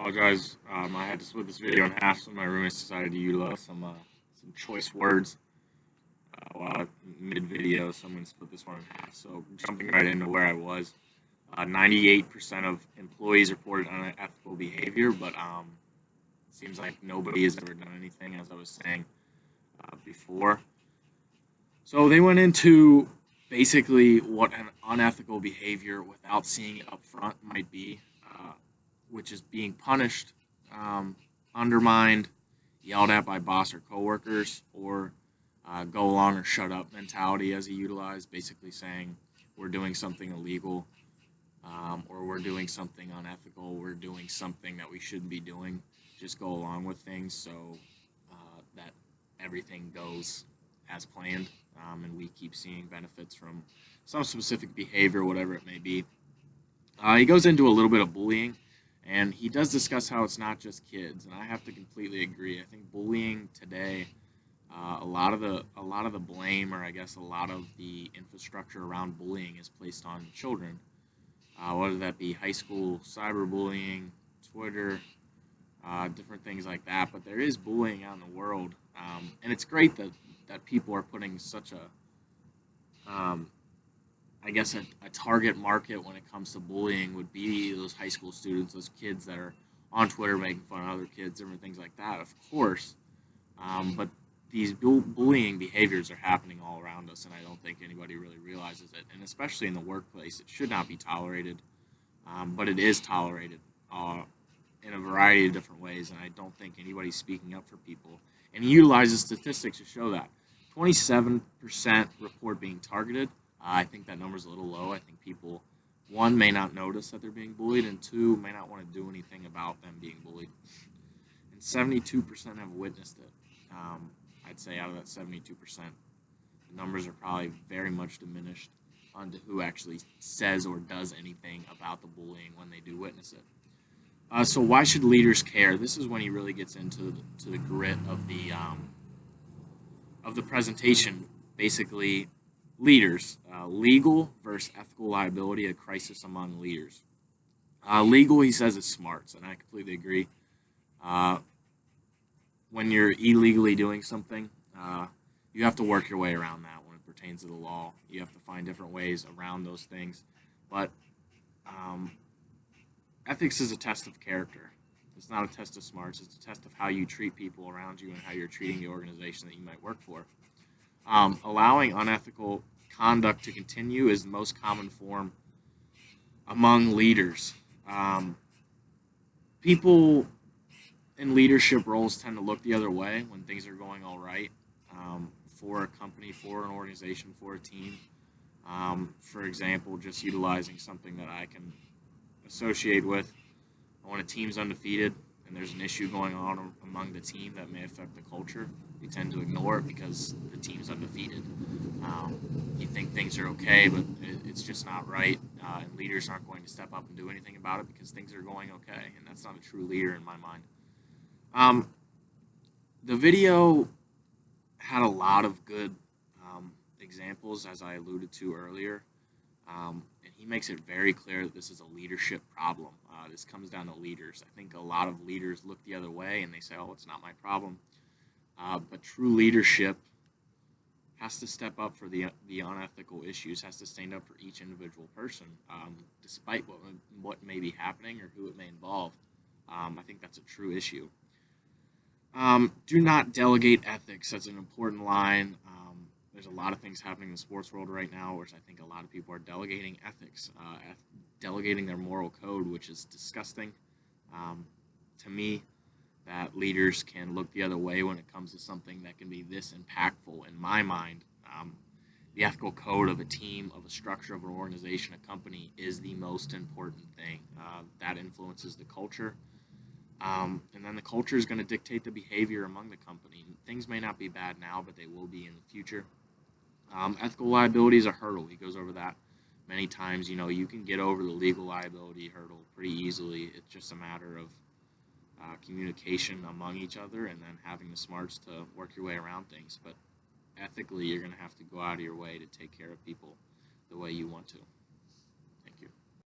Apologize. I had to split this video in half, so my roommates decided to utilize some choice words while mid-video, so I'm going to split this one in half. So jumping right into where I was, 98% of employees reported unethical behavior, but it seems like nobody has ever done anything, as I was saying before. So they went into basically what an unethical behavior without seeing it up front might be, which is being punished, undermined, yelled at by boss or coworkers, or go along or shut up mentality as he utilized, basically saying we're doing something illegal, or we're doing something unethical, we're doing something that we shouldn't be doing, just go along with things so that everything goes as planned, and we keep seeing benefits from some specific behavior, whatever it may be. He goes into a little bit of bullying, and he does discuss how it's not just kids, and I have to completely agree. I think bullying today, a lot of the blame, or I guess a lot of the infrastructure around bullying, is placed on children, whether that be high school cyberbullying, Twitter, different things like that. But there is bullying out in the world, and it's great that people are putting such I guess a target market when it comes to bullying would be those high school students, those kids that are on Twitter making fun of other kids, different things like that, of course. But these bullying behaviors are happening all around us, and I don't think anybody really realizes it. And especially in the workplace, it should not be tolerated, but it is tolerated in a variety of different ways, and I don't think anybody's speaking up for people. And he utilizes statistics to show that. 27% report being targeted. I think that number is a little low. I think people, one, may not notice that they're being bullied, and two, may not want to do anything about them being bullied. And 72% have witnessed it. I'd say out of that 72%, the numbers are probably very much diminished onto who actually says or does anything about the bullying when they do witness it. So why should leaders care? This is when he really gets into the grit of the presentation. Basically, leaders, legal versus ethical liability, a crisis among leaders. Legal, he says, is smarts, and I completely agree. When you're illegally doing something, you have to work your way around that when it pertains to the law. You have to find different ways around those things. But ethics is a test of character. It's not a test of smarts. It's a test of how you treat people around you and how you're treating the organization that you might work for. Allowing unethical conduct to continue is the most common form among leaders. People in leadership roles tend to look the other way when things are going all right, for a company, for an organization, for a team. For example, just utilizing something that I can associate with. When a team's undefeated and there's an issue going on among the team that may affect the culture, we tend to ignore it because the team's undefeated. You think things are okay, but it's just not right, and leaders aren't going to step up and do anything about it because things are going okay, and that's not a true leader in my mind. The video had a lot of good examples, as I alluded to earlier, and he makes it very clear that this is a leadership problem. This comes down to leaders. I think a lot of leaders look the other way and they say, oh, it's not my problem. But true leadership has to step up for the unethical issues, has to stand up for each individual person, despite what may be happening or who it may involve. I think that's a true issue. Do not delegate ethics. That's an important line. There's a lot of things happening in the sports world right now, which I think a lot of people are delegating ethics, delegating their moral code, which is disgusting. To me, that leaders can look the other way when it comes to something that can be this impactful. In my mind, the ethical code of a team, of a structure, of an organization, a company, is the most important thing. That influences the culture. And then the culture is going to dictate the behavior among the company. Things may not be bad now, but they will be in the future. Ethical liability is a hurdle. He goes over that many times. You can get over the legal liability hurdle pretty easily. It's just a matter of communication among each other and then having the smarts to work your way around things. But ethically, you're going to have to go out of your way to take care of people the way you want to.